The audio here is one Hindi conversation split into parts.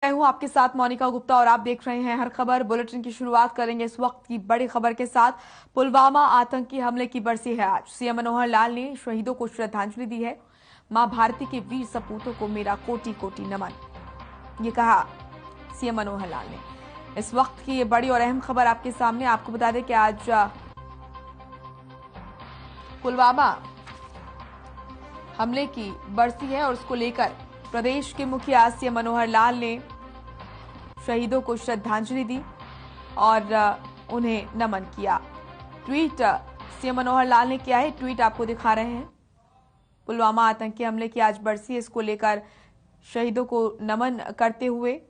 मैं हूं आपके साथ मोनिका गुप्ता और आप देख रहे हैं हर खबर बुलेटिन की शुरुआत करेंगे इस वक्त की बड़ी खबर के साथ। पुलवामा आतंकी हमले की बरसी है आज। सीएम मनोहर लाल ने शहीदों को श्रद्धांजलि दी है। मां भारती के वीर सपूतों को मेरा कोटि कोटि नमन, ये कहा सीएम मनोहर लाल ने। इस वक्त की ये बड़ी और अहम खबर आपके सामने। आपको बता दें कि आज पुलवामा हमले की बरसी है और उसको लेकर प्रदेश के मुखिया सीएम मनोहर लाल ने शहीदों को श्रद्धांजलि दी और उन्हें नमन किया। ट्वीट सीएम मनोहर लाल ने किया है, ट्वीट आपको दिखा रहे हैं। पुलवामा आतंकी हमले की आज बरसी है, इसको लेकर शहीदों को नमन करते हुए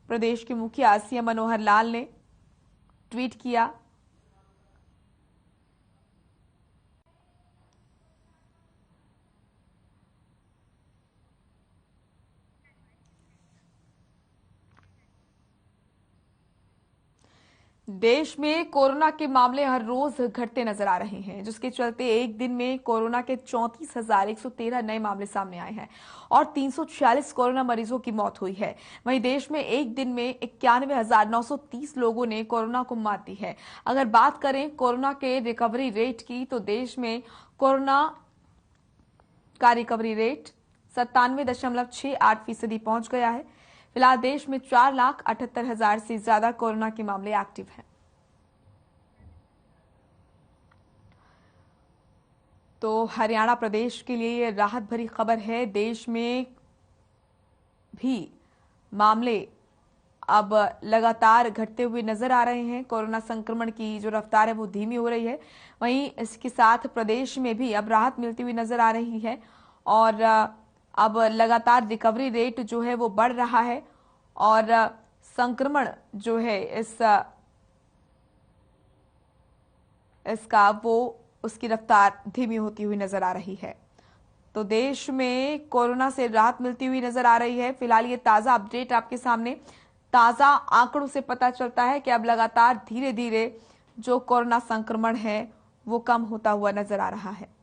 प्रदेश के मुखिया सीएम मनोहर लाल ने ट्वीट किया। देश में कोरोना के मामले हर रोज घटते नजर आ रहे हैं, जिसके चलते एक दिन में कोरोना के 34,113 नए मामले सामने आए हैं और 346 कोरोना मरीजों की मौत हुई है। वहीं देश में एक दिन में 91,930 लोगों ने कोरोना को मात दी है। अगर बात करें कोरोना के रिकवरी रेट की, तो देश में कोरोना का रिकवरी रेट 97.68% पहुंच गया है। फिलहाल देश में 4,78,000 से ज्यादा कोरोना के मामले एक्टिव हैं। तो हरियाणा प्रदेश के लिए ये राहत भरी खबर है। देश में भी मामले अब लगातार घटते हुए नजर आ रहे हैं। कोरोना संक्रमण की जो रफ्तार है वो धीमी हो रही है। वहीं इसके साथ प्रदेश में भी अब राहत मिलती हुई नजर आ रही है और अब लगातार रिकवरी रेट जो है वो बढ़ रहा है और संक्रमण जो है इसका वो उसकी रफ्तार धीमी होती हुई नजर आ रही है। तो देश में कोरोना से राहत मिलती हुई नजर आ रही है। फिलहाल ये ताजा अपडेट आपके सामने। ताजा आंकड़ों से पता चलता है कि अब लगातार धीरे धीरे जो कोरोना संक्रमण है वो कम होता हुआ नजर आ रहा है।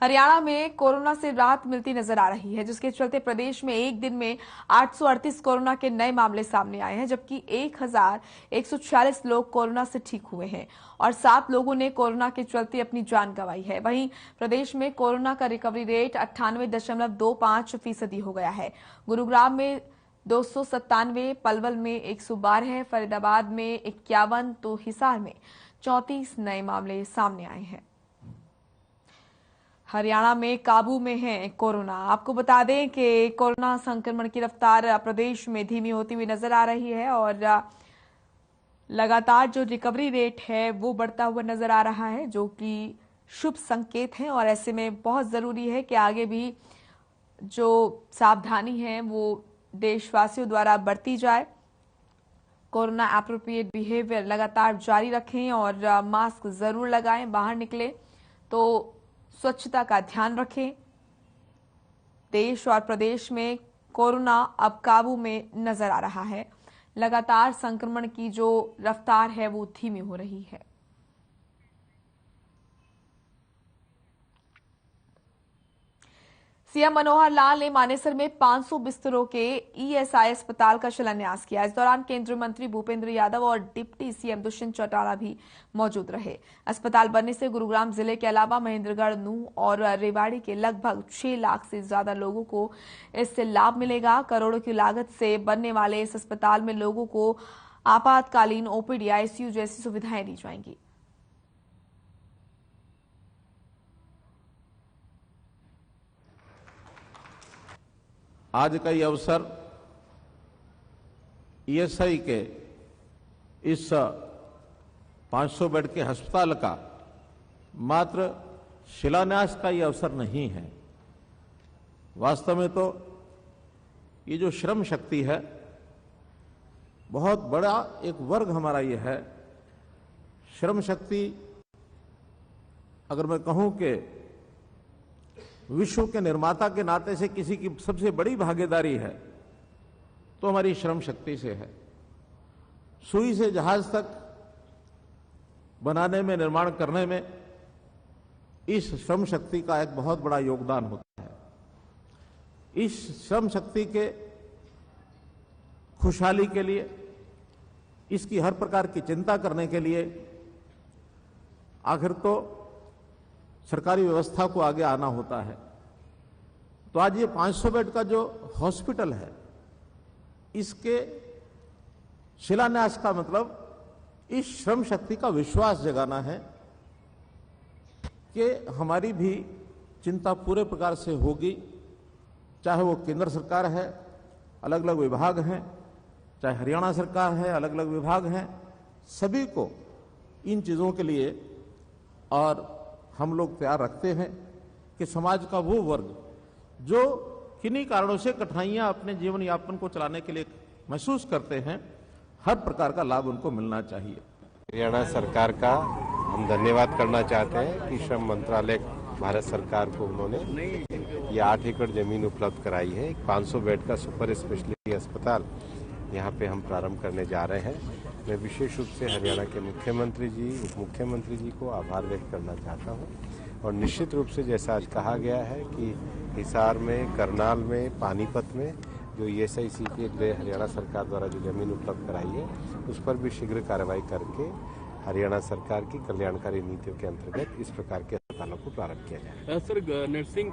हरियाणा में कोरोना से राहत मिलती नजर आ रही है, जिसके चलते प्रदेश में एक दिन में 838 कोरोना के नए मामले सामने आए हैं, जबकि 1,146 लोग कोरोना से ठीक हुए हैं और 7 लोगों ने कोरोना के चलते अपनी जान गंवाई है। वहीं प्रदेश में कोरोना का रिकवरी रेट 98.25% हो गया है। गुरुग्राम में 297, पलवल में 112, फरीदाबाद में 51 तो हिसार में 34 नए मामले सामने आए हैं। हरियाणा में काबू में है कोरोना। आपको बता दें कि कोरोना संक्रमण की रफ्तार प्रदेश में धीमी होती हुई नजर आ रही है और लगातार जो रिकवरी रेट है वो बढ़ता हुआ नजर आ रहा है, जो कि शुभ संकेत है। और ऐसे में बहुत जरूरी है कि आगे भी जो सावधानी है वो देशवासियों द्वारा बरती जाए। कोरोना एप्रोप्रिएट बिहेवियर लगातार जारी रखें और मास्क जरूर लगाएं। बाहर निकले तो स्वच्छता का ध्यान रखें। देश और प्रदेश में कोरोना अब काबू में नजर आ रहा है। लगातार संक्रमण की जो रफ्तार है वो धीमी हो रही है। सीएम मनोहर लाल ने मानेसर में 500 बिस्तरों के ईएसआई अस्पताल का शिलान्यास किया। इस दौरान केंद्रीय मंत्री भूपेंद्र यादव और डिप्टी सीएम दुष्यंत चौटाला भी मौजूद रहे। अस्पताल बनने से गुरुग्राम जिले के अलावा महेंद्रगढ़, नूंह और रेवाड़ी के लगभग 6 लाख से ज्यादा लोगों को इससे लाभ मिलेगा। करोड़ों की लागत से बनने वाले इस अस्पताल में लोगों को आपातकालीन ओपीडी, आईसीयू जैसी सुविधाएं दी जाएंगी। आज का ये अवसर ईएसआई के इस 500 बेड के अस्पताल का मात्र शिलान्यास का ये अवसर नहीं है। वास्तव में तो ये जो श्रम शक्ति है, बहुत बड़ा एक वर्ग हमारा ये है। श्रम शक्ति अगर मैं कहूं कि विश्व के निर्माता के नाते से किसी की सबसे बड़ी भागीदारी है तो हमारी श्रम शक्ति से है। सुई से जहाज तक बनाने में, निर्माण करने में इस श्रम शक्ति का एक बहुत बड़ा योगदान होता है। इस श्रम शक्ति के खुशहाली के लिए, इसकी हर प्रकार की चिंता करने के लिए आखिर तो सरकारी व्यवस्था को आगे आना होता है। तो आज ये 500 बेड का जो हॉस्पिटल है, इसके शिलान्यास का मतलब इस श्रम शक्ति का विश्वास जगाना है कि हमारी भी चिंता पूरे प्रकार से होगी, चाहे वो केंद्र सरकार है, अलग अलग विभाग हैं, चाहे हरियाणा सरकार है, अलग अलग विभाग हैं, सभी को इन चीज़ों के लिए और हम लोग तैयार रखते हैं कि समाज का वो वर्ग जो किन्हीं कारणों से कठिनाइयां अपने जीवन यापन को चलाने के लिए महसूस करते हैं, हर प्रकार का लाभ उनको मिलना चाहिए। हरियाणा सरकार का हम धन्यवाद करना चाहते हैं कि श्रम मंत्रालय भारत सरकार को उन्होंने ये 8 एकड़ जमीन उपलब्ध कराई है। 500 बेड का सुपर स्पेशलिटी अस्पताल यहाँ पे हम प्रारंभ करने जा रहे हैं। मैं विशेष रूप से हरियाणा के मुख्यमंत्री जी, उप मुख्यमंत्री जी को आभार व्यक्त करना चाहता हूँ। और निश्चित रूप से जैसा आज कहा गया है कि हिसार में, करनाल में, पानीपत में जो ESIC के लिए हरियाणा सरकार द्वारा जो जमीन उपलब्ध कराई है, उस पर भी शीघ्र कार्रवाई करके हरियाणा सरकार की कल्याणकारी नीतियों के अंतर्गत इस प्रकार के अस्पतालों को प्रारंभ किया जाए। सर, नर्सिंग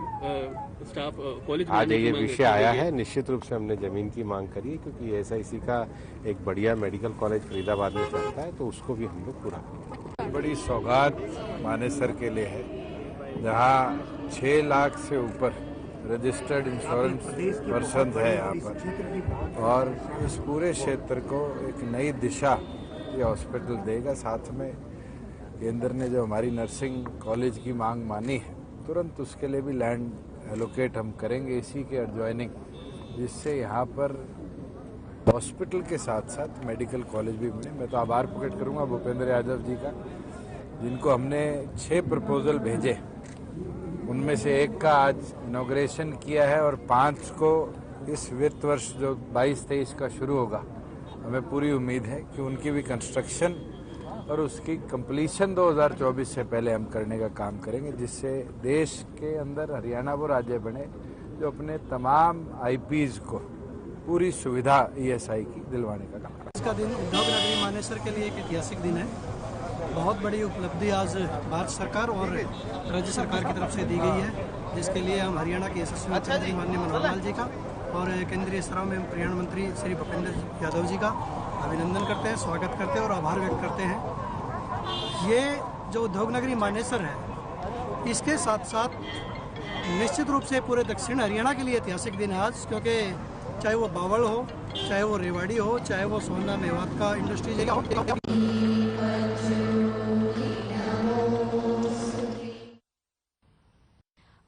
स्टाफ कॉलेज आज ये विषय आया है, निश्चित रूप से हमने जमीन की मांग करी है, क्योंकि ESIC का एक बढ़िया मेडिकल कॉलेज फरीदाबाद में चलता है, तो उसको भी हम लोग पूरा करेंगे। बड़ी सौगात मानेसर के लिए है, जहाँ 6 लाख से ऊपर रजिस्टर्ड इंश्योरेंस पर्सन है यहाँ पर, और इस पूरे क्षेत्र को एक नई दिशा ये हॉस्पिटल देगा। साथ में केंद्र ने जो हमारी नर्सिंग कॉलेज की मांग मानी है, तुरंत उसके लिए भी लैंड एलोकेट हम करेंगे इसी के एडजॉइनिंग, जिससे यहाँ पर हॉस्पिटल के साथ साथ मेडिकल कॉलेज भी मिले। मैं तो आभार प्रकट करूँगा भूपेंद्र यादव जी का, जिनको हमने 6 प्रपोजल भेजे, उनमें से एक का आज इनॉग्रेशन किया है और 5 को इस वित्त वर्ष जो 22-23 का शुरू होगा, हमें पूरी उम्मीद है कि उनकी भी कंस्ट्रक्शन और उसकी कंप्लीशन 2024 से पहले हम करने का काम करेंगे, जिससे देश के अंदर हरियाणा वो राज्य बने जो अपने तमाम IPs को पूरी सुविधा ESI की दिलवाने का काम करें। आज का दिन उद्योग नगरी मानेसर के लिए एक ऐतिहासिक दिन है। बहुत बड़ी उपलब्धि आज भारत सरकार और राज्य सरकार की तरफ से दी गई है, जिसके लिए हम हरियाणा के यशस्वी मुख्यमंत्री माननीय मनोहर लाल जी का और केंद्रीय श्रम एवं पर्यावरण मंत्री श्री भूपेंद्र यादव जी का अभिनंदन करते हैं, स्वागत करते हैं और आभार व्यक्त करते हैं। ये जो उद्योग नगरी मानेसर है, इसके साथ साथ निश्चित रूप से पूरे दक्षिण हरियाणा के लिए ऐतिहासिक दिन है आज, क्योंकि चाहे वो बावल हो, चाहे वो रेवाड़ी हो, चाहे वो सोना मेवात का इंडस्ट्रीज एरिया हो।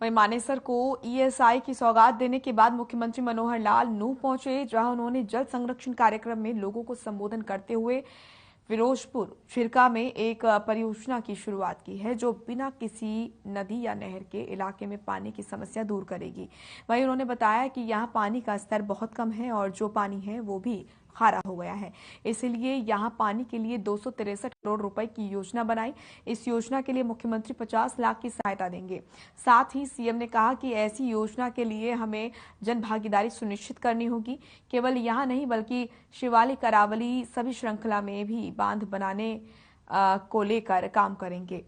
वहीं मानेसर को ESI की सौगात देने के बाद मुख्यमंत्री मनोहर लाल नूंह पहुंचे, जहां उन्होंने जल संरक्षण कार्यक्रम में लोगों को संबोधन करते हुए फिरोजपुर छिरका में एक परियोजना की शुरुआत की है, जो बिना किसी नदी या नहर के इलाके में पानी की समस्या दूर करेगी। वहीं उन्होंने बताया कि यहां पानी का स्तर बहुत कम है और जो पानी है वो भी खारा हो गया है, इसलिए यहां पानी के लिए 263 करोड़ रुपए की योजना बनाई। इस योजना के लिए मुख्यमंत्री 50 लाख की सहायता देंगे। साथ ही सीएम ने कहा कि ऐसी योजना के लिए हमें जन भागीदारी सुनिश्चित करनी होगी। केवल यहां नहीं बल्कि शिवालिक, अरावली सभी श्रृंखला में भी बांध बनाने को लेकर काम करेंगे।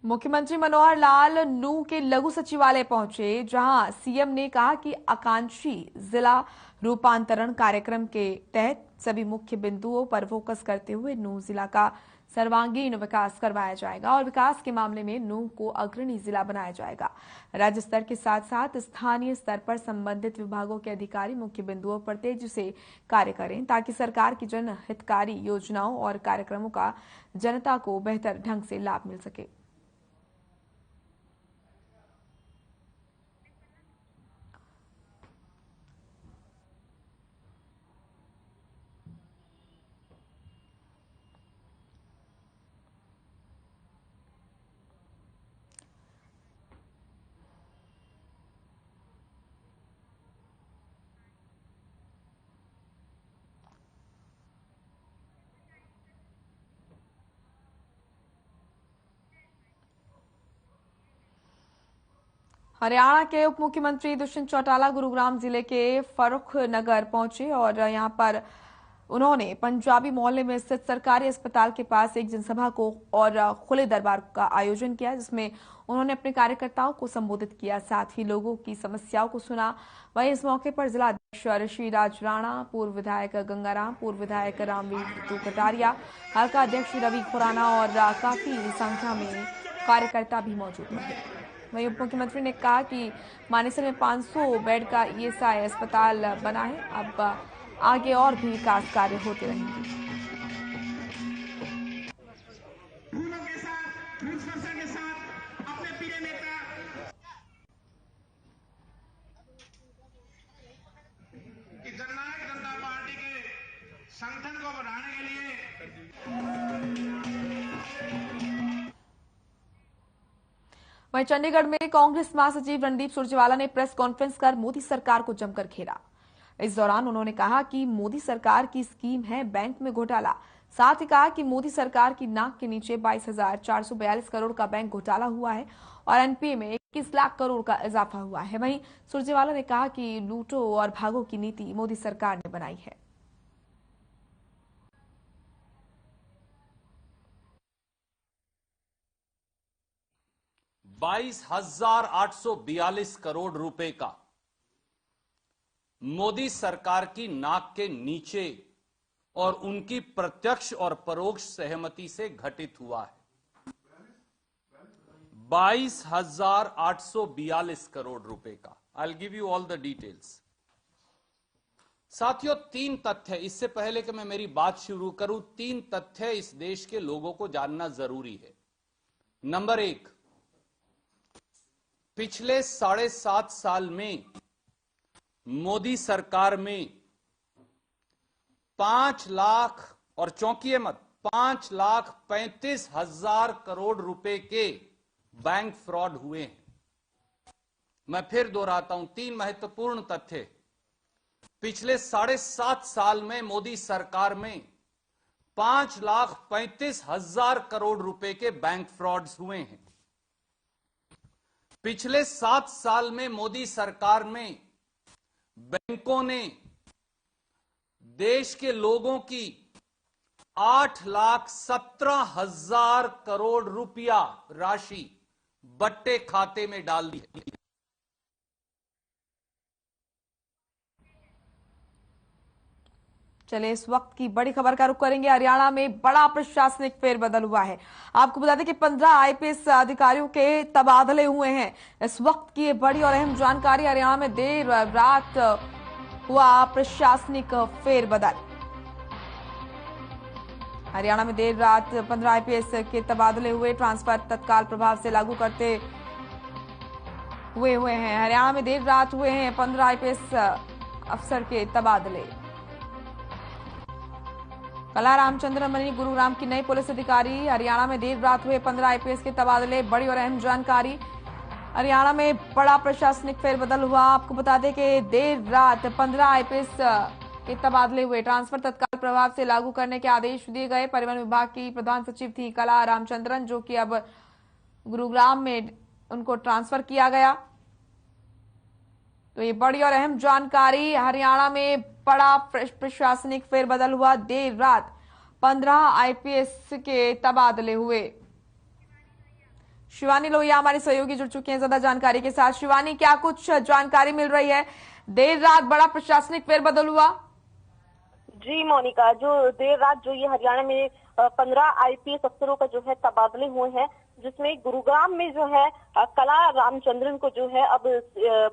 मुख्यमंत्री मनोहर लाल नूंह के लघु सचिवालय पहुंचे, जहां सीएम ने कहा कि आकांक्षी जिला रूपांतरण कार्यक्रम के तहत सभी मुख्य बिंदुओं पर फोकस करते हुए नूंह जिला का सर्वांगीण विकास करवाया जाएगा और विकास के मामले में नूंह को अग्रणी जिला बनाया जाएगा। राज्य स्तर के साथ साथ स्थानीय स्तर पर संबंधित विभागों के अधिकारी मुख्य बिंदुओं पर तेजी से कार्य करें, ताकि सरकार की जनहितकारी योजनाओं और कार्यक्रमों का जनता को बेहतर ढंग से लाभ मिल सके। हरियाणा के उप मुख्यमंत्री दुष्यंत चौटाला गुरुग्राम जिले के फर्रुख नगर पहुंचे और यहां पर उन्होंने पंजाबी मोहल्ले में स्थित सरकारी अस्पताल के पास एक जनसभा को और खुले दरबार का आयोजन किया, जिसमें उन्होंने अपने कार्यकर्ताओं को संबोधित किया, साथ ही लोगों की समस्याओं को सुना। वहीं इस मौके पर जिला अध्यक्ष ऋषिराज राणा, पूर्व विधायक गंगाराम, पूर्व विधायक रामवीर कटारिया, हल्का अध्यक्ष रवि खुराना और काफी संख्या में कार्यकर्ता भी मौजूद रहे। वहीं उप मुख्यमंत्री ने कहा कि मानेसर में 500 बेड का ईएसआई अस्पताल बना है, अब आगे और भी विकास कार्य होते रहेंगे। जननायक जनता पार्टी के संगठन को बढ़ाने के लिए वहीं चंडीगढ़ में कांग्रेस महासचिव रणदीप सुरजेवाला ने प्रेस कॉन्फ्रेंस कर मोदी सरकार को जमकर घेरा। इस दौरान उन्होंने कहा कि मोदी सरकार की स्कीम है बैंक में घोटाला। साथ ही कहा कि मोदी सरकार की नाक के नीचे 22,442 करोड़ का बैंक घोटाला हुआ है और एनपीए में 21 लाख करोड़ का इजाफा हुआ है। वहीं सुरजेवाला ने कहा कि लूटो और भागो की नीति मोदी सरकार ने बनाई है। 22,842 करोड़ रुपए का मोदी सरकार की नाक के नीचे और उनकी प्रत्यक्ष और परोक्ष सहमति से घटित हुआ है। 22,842 करोड़ रुपए का। I'll give you all the details। साथियों, 3 तथ्य, इससे पहले कि मैं मेरी बात शुरू करूं, 3 तथ्य इस देश के लोगों को जानना जरूरी है। नंबर 1, पिछले 7.5 साल में मोदी सरकार में 5 लाख, और चौंकिए मत, 5,35,000 करोड़ रुपए के बैंक फ्रॉड हुए हैं। मैं फिर दोहराता हूं, 3 महत्वपूर्ण तथ्य। पिछले 7.5 साल में मोदी सरकार में 5,35,000 करोड़ रुपए के बैंक फ्रॉड्स हुए हैं। पिछले 7 साल में मोदी सरकार में बैंकों ने देश के लोगों की 8,17,000 करोड़ रुपया राशि बट्टे खाते में डाल दी। चलिए इस वक्त की बड़ी खबर का रुख करेंगे। हरियाणा में बड़ा प्रशासनिक फेरबदल हुआ है। आपको बता दें कि 15 आईपीएस अधिकारियों के तबादले हुए हैं। इस वक्त की बड़ी और अहम जानकारी, हरियाणा में देर रात हुआ प्रशासनिक फेरबदल। हरियाणा में देर रात 15 आईपीएस के तबादले हुए, ट्रांसफर तत्काल प्रभाव से लागू करते हुए हैं। हरियाणा में देर रात हुए हैं 15 आईपीएस अफसर के तबादले। कला रामचंद्रन बनी गुरुग्राम की नई पुलिस अधिकारी। हरियाणा में देर रात हुए 15 आईपीएस के तबादले, बड़ी और अहम जानकारी। हरियाणा में बड़ा प्रशासनिक फेरबदल हुआ। आपको बता दें कि देर रात 15 आईपीएस के तबादले हुए, ट्रांसफर तत्काल प्रभाव से लागू करने के आदेश दिए गए। परिवहन विभाग की प्रधान सचिव थी कला रामचंद्रन, जो कि अब गुरुग्राम में उनको ट्रांसफर किया गया। तो ये बड़ी और अहम जानकारी। हरियाणा में बड़ा प्रशासनिक फेरबदल हुआ। देर रात 15 आईपीएस के तबादले हुए। शिवानी लोहिया हमारी सहयोगी जुड़ चुकी हैं ज्यादा जानकारी के साथ। शिवानी, क्या कुछ जानकारी मिल रही है? देर रात बड़ा प्रशासनिक फेरबदल हुआ। जी मोनिका, जो देर रात जो ये हरियाणा में 15 आईपीएस अफसरों का जो है तबादले हुए हैं, जिसमें गुरुग्राम में जो है कला रामचंद्रन को जो है अब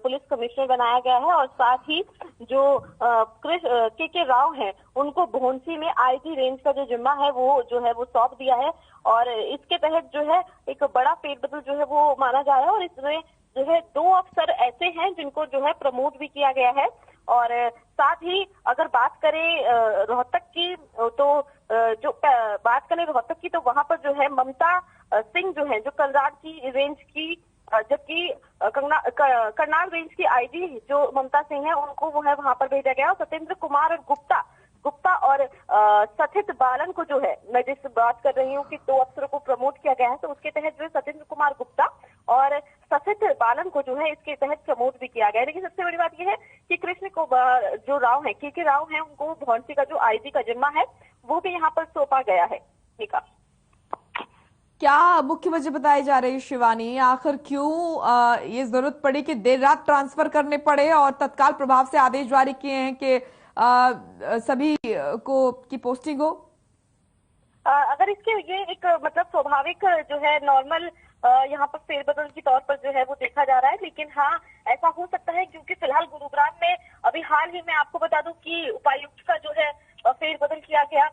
पुलिस कमिश्नर बनाया गया है, और साथ ही जो के राव हैं उनको भोंसी में आईजी रेंज का जो जिम्मा है वो जो है वो सौंप दिया है। और इसके तहत जो है एक बड़ा फेरबदल जो है वो माना जा रहा है। और इसमें जो है 2 अफसर ऐसे हैं जिनको जो है प्रमोट भी किया गया है। और साथ ही अगर बात करें रोहतक की, तो जो बात करें रोहतक की, तो वहां पर जो है ममता सिंह जो है जो करनाल की रेंज की, जबकि करनाल रेंज की आईजी जो ममता सिंह है उनको वो है वहां पर भेजा गया। और सत्येंद्र कुमार और गुप्ता गुप्ता और सथित बालन को जो है, मैं जिस बात कर रही हूँ कि 2 अफसरों को प्रमोट किया गया है, तो उसके तहत जो है सत्येंद्र कुमार गुप्ता और सथित बालन को जो है इसके तहत प्रमोट भी किया गया है। लेकिन सबसे बड़ी बात यह है कि कृष्ण को जो राव है, के राव है, उनको भौंसी का जो आईजी का जिम्मा है वो भी यहाँ पर सौंपा गया है। निका, क्या मुख्य वजह बताई जा रही है शिवानी, आखिर क्यों ये जरूरत पड़ी कि देर रात ट्रांसफर करने पड़े और तत्काल प्रभाव से आदेश जारी किए हैं कि सभी को की पोस्टिंग हो? अगर इसके ये एक मतलब स्वाभाविक जो है नॉर्मल यहाँ पर फेरबदल के तौर पर जो है वो देखा जा रहा है। लेकिन हाँ, ऐसा हो सकता है क्योंकि फिलहाल गुरुग्राम में अभी हाल ही में आपको बता दूं कि उपायुक्त का जो है फेरबदल किया गया।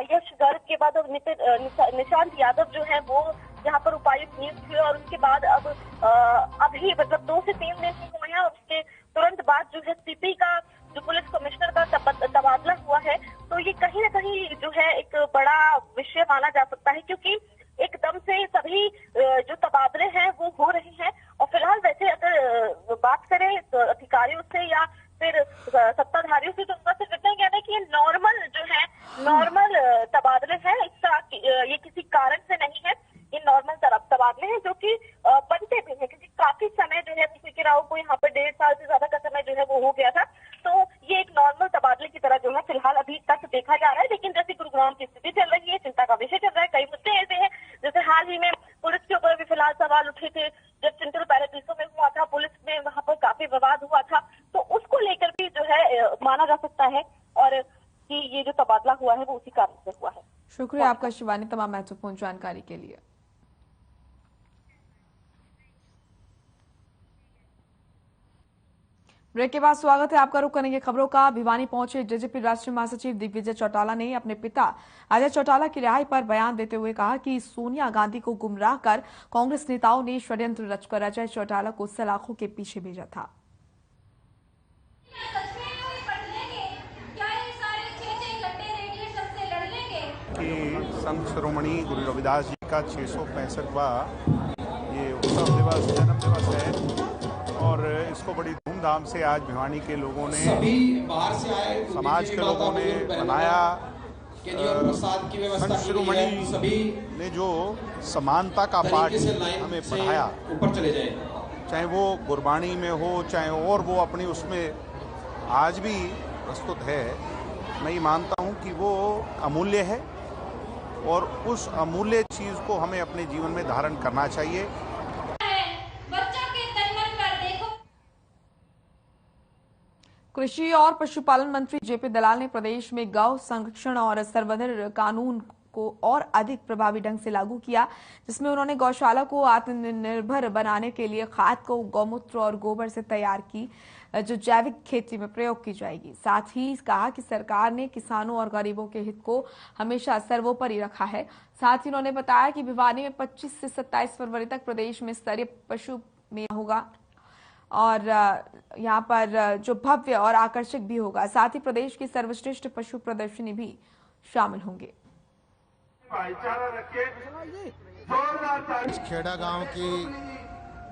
यश गर्ग के बाद अब निशांत यादव जो है वो यहाँ पर उपायुक्त नियुक्त हुए और उसके बाद अब अभी मतलब 2 से 3 दिन ही हुए हैं और उसके तुरंत बाद जो है सीपी का जो पुलिस कमिश्नर का तबादला हुआ है। तो ये कहीं ना कहीं जो है एक बड़ा विषय माना जा सकता है क्योंकि एकदम से सभी जो तबादले हैं वो हो रहे हैं। और फिलहाल वैसे अगर बात करें तो अधिकारियों से या फिर सत्ताधारियों से, तो उनका सिर्फ इतना कहना है कि ये नॉर्मल तबादले हैं। इसका ये किसी कारण से नहीं है, ये नॉर्मल तबादले हैं जो कि बनते भी हैं क्योंकि काफी समय जो है के राव को यहाँ पर 1.5 साल से ज्यादा का समय जो है वो हो गया था। तो ये एक नॉर्मल तबादले की तरह जो है फिलहाल अभी तक देखा जा रहा है। लेकिन जैसे गुरुग्राम की स्थिति चल रही है, चिंता का विषय चल रहा है, कई मुद्दे ऐसे हैं जैसे हाल ही में पुलिस के ऊपर भी फिलहाल सवाल उठे थे जब सेंट्रल पैराडीसों में हुआ था, पुलिस में वहां पर काफी विवाद हुआ था, तो उसको लेकर भी जो है माना जा सकता है और कि ये जो तबादला हुआ है वो उसी कारण से हुआ है। शुक्रिया आपका शिवानी, तमाम महत्वपूर्ण जानकारी के लिए। ब्रेक के बाद स्वागत है आपका। रुक करेंगे खबरों का। भिवानी पहुंचे जेजेपी राष्ट्रीय महासचिव दिग्विजय चौटाला ने अपने पिता अजय चौटाला की रिहाई पर बयान देते हुए कहा कि सोनिया गांधी को गुमराह कर कांग्रेस नेताओं ने षड्यंत्र रचकर अजय चौटाला को सलाखों के पीछे भेजा था। संत शिरोमणि गुरु रविदास जी का 665वां ये उत्सव दिवस, जन्म दिवस है और इसको बड़ी धूमधाम से आज भिवानी के लोगों ने, बाहर से आए समाज के लोगों ने मनाया। संत शिरोमणि ने जो समानता का पाठ हमें पढ़ाया, ऊपर चले जाए, चाहे वो गुरबाणी में हो चाहे और वो अपनी उसमें आज भी प्रस्तुत है। मैं ये मानता हूँ कि वो अमूल्य है और उस अमूल्य चीज को हमें अपने जीवन में धारण करना चाहिए। कृषि और पशुपालन मंत्री जेपी दलाल ने प्रदेश में गौ संरक्षण और संवर्धन कानून को और अधिक प्रभावी ढंग से लागू किया, जिसमें उन्होंने गौशाला को आत्मनिर्भर बनाने के लिए खाद को गौमूत्र और गोबर से तैयार की जो जैविक खेती में प्रयोग की जाएगी। साथ ही कहा कि सरकार ने किसानों और गरीबों के हित को हमेशा सर्वोपरि रखा है। साथ ही उन्होंने बताया कि भिवानी में 25 से 27 फरवरी तक प्रदेश में स्तरीय पशु मेला होगा और यहाँ पर जो भव्य और आकर्षक भी होगा। साथ ही प्रदेश की सर्वश्रेष्ठ पशु प्रदर्शनी भी शामिल होंगे। इस खेड़ा गांव की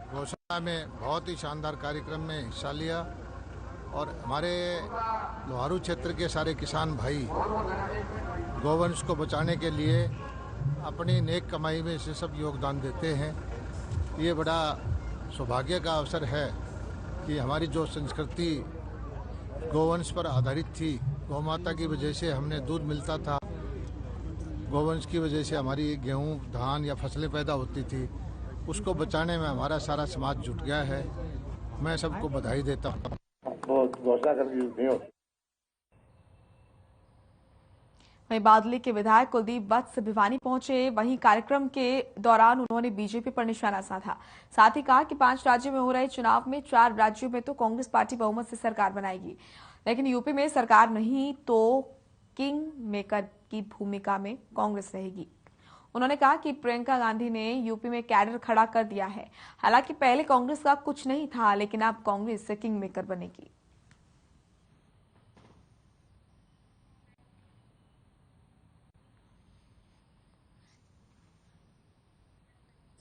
गौशाला में बहुत ही शानदार कार्यक्रम में हिस्सा लिया और हमारे लोहारू क्षेत्र के सारे किसान भाई गौवंश को बचाने के लिए अपनी नेक कमाई में से सब योगदान देते हैं। ये बड़ा सौभाग्य का अवसर है कि हमारी जो संस्कृति गौवंश पर आधारित थी, गौमाता की वजह से हमने दूध मिलता था, गौवंश की वजह से हमारी गेहूं, धान या फसलें पैदा होती थी, उसको बचाने में हमारा सारा समाज जुट गया है। मैं सबको बधाई देता हूँ। वहीं बादली के विधायक कुलदीप वत्स भिवानी पहुंचे। वहीं कार्यक्रम के दौरान उन्होंने बीजेपी पर निशाना साधा। साथ ही कहा कि 5 राज्यों में हो रहे चुनाव में 4 राज्यों में तो कांग्रेस पार्टी बहुमत से सरकार बनाएगी, लेकिन यूपी में सरकार नहीं तो किंग मेकर की भूमिका में कांग्रेस रहेगी। उन्होंने कहा कि प्रियंका गांधी ने यूपी में कैडर खड़ा कर दिया है। हालांकि पहले कांग्रेस का कुछ नहीं था, लेकिन अब कांग्रेस किंग मेकर बनेगी।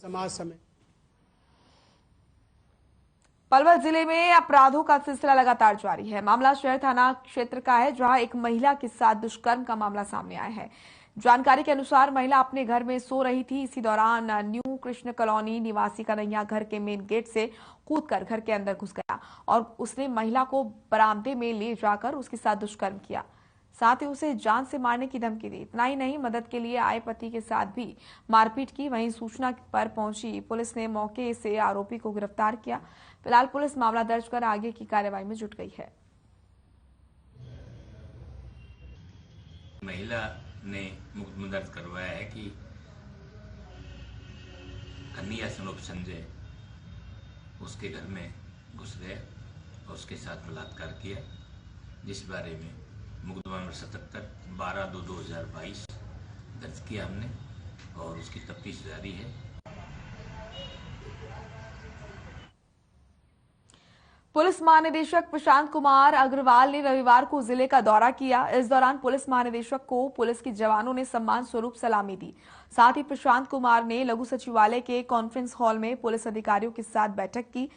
समाज समेत पलवल जिले में अपराधों का सिलसिला लगातार जारी है। मामला शहर थाना क्षेत्र का है, जहां एक महिला के साथ दुष्कर्म का मामला सामने आया है। जानकारी के अनुसार महिला अपने घर में सो रही थी। इसी दौरान न्यू कृष्ण कॉलोनी निवासी कन्हैया घर के मेन गेट से कूदकर घर के अंदर घुस गया और उसने महिला को बरामदे में ले जाकर उसके साथ दुष्कर्म किया, साथ ही उसे जान से मारने की धमकी दी। इतना ही नहीं, मदद के लिए आए पति के साथ भी मारपीट की। वहीं सूचना पर पहुंची पुलिस ने मौके से आरोपी को गिरफ्तार किया। फिलहाल पुलिस मामला दर्ज कर आगे की कार्रवाई में जुट गई है। महिला ने मुकदमा दर्ज करवाया है कि कन्हैया सनोप संजय उसके घर में घुस गए और उसके साथ बलात्कार किया, जिस बारे में मुकदमा नंबर 77 12/2/2022 दर्ज किया हमने और उसकी तफ्तीश जारी है। पुलिस महानिदेशक प्रशांत कुमार अग्रवाल ने रविवार को जिले का दौरा किया। इस दौरान पुलिस महानिदेशक को पुलिस के जवानों ने सम्मान स्वरूप सलामी दी। साथ ही प्रशांत कुमार ने लघु सचिवालय के कॉन्फ्रेंस हॉल में पुलिस अधिकारियों के साथ बैठक की,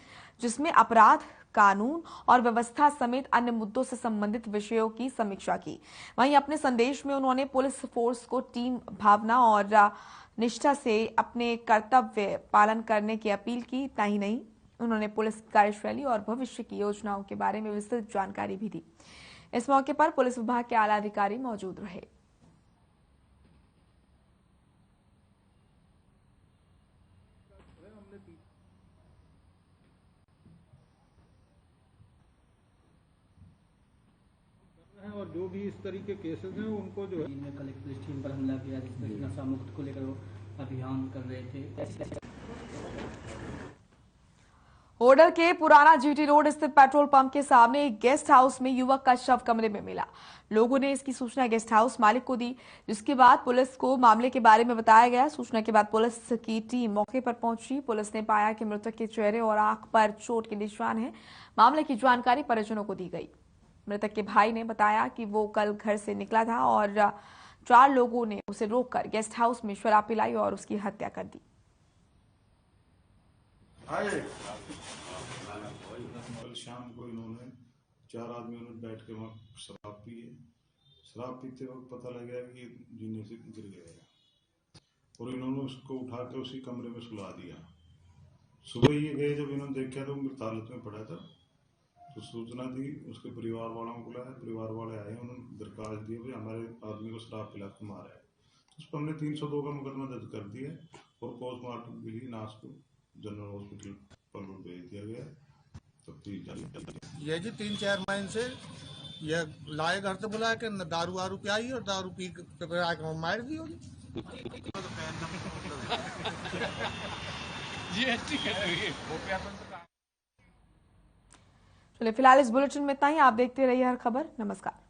जिसमें अपराध, कानून और व्यवस्था समेत अन्य मुद्दों से संबंधित विषयों की समीक्षा की। वहीं अपने संदेश में उन्होंने पुलिस फोर्स को टीम भावना और निष्ठा से अपने कर्तव्य पालन करने की अपील की। इतना ही नहीं, उन्होंने पुलिस कार्यशैली और भविष्य की योजनाओं के बारे में विस्तृत जानकारी भी दी। इस मौके पर पुलिस विभाग के आला अधिकारी मौजूद रहे। और जो भी इस तरीके केसेस हैं उनको जो है कल एक पुलिस टीम पर हमला किया, जिसमें नशा मुक्त को लेकर वो अभियान कर रहे थे। ओडर के पुराना जीटी रोड स्थित पेट्रोल पंप के सामने एक गेस्ट हाउस में युवक का शव कमरे में मिला। लोगों ने इसकी सूचना गेस्ट हाउस मालिक को दी, जिसके बाद पुलिस को मामले के बारे में बताया गया। सूचना के बाद पुलिस की टीम मौके पर पहुंची। पुलिस ने पाया कि मृतक के चेहरे और आंख पर चोट के निशान हैं। मामले की जानकारी परिजनों को दी गई। मृतक के भाई ने बताया कि वो कल घर से निकला था और 4 लोगों ने उसे रोककर गेस्ट हाउस में शराब पिलाई और उसकी हत्या कर दी। कल शाम को इन्होंने 4 आदमियों ने बैठ के वहाँ शराब पी है। शराब पीते वक्त पता लगा कि जीने से गिर गया और इन्होंने उसको उठा के उसी कमरे में सुला दिया। सुबह ये गए, जब इन्होंने देखा तो मृत हालत में पड़ा था, तो सूचना दी, उसके परिवार वालों को बुलाया। परिवार वाले आए, उन्होंने दरखास्त दी भाई हमारे आदमी को शराब पिला के मारा है। उस पर हमने 302 का मुकदमा दर्ज कर दिया और पोस्टमार्टम के लिए नाश को जनरल हॉस्पिटल पर भेज दिया गया। ये जी 3-4 महीने से ये लाए घर से बुला के दारू वारू पियाई और दारू पी के मार दी होगी। चलिए फिलहाल इस बुलेटिन में इतना ही। आप देखते रहिए हर खबर। नमस्कार।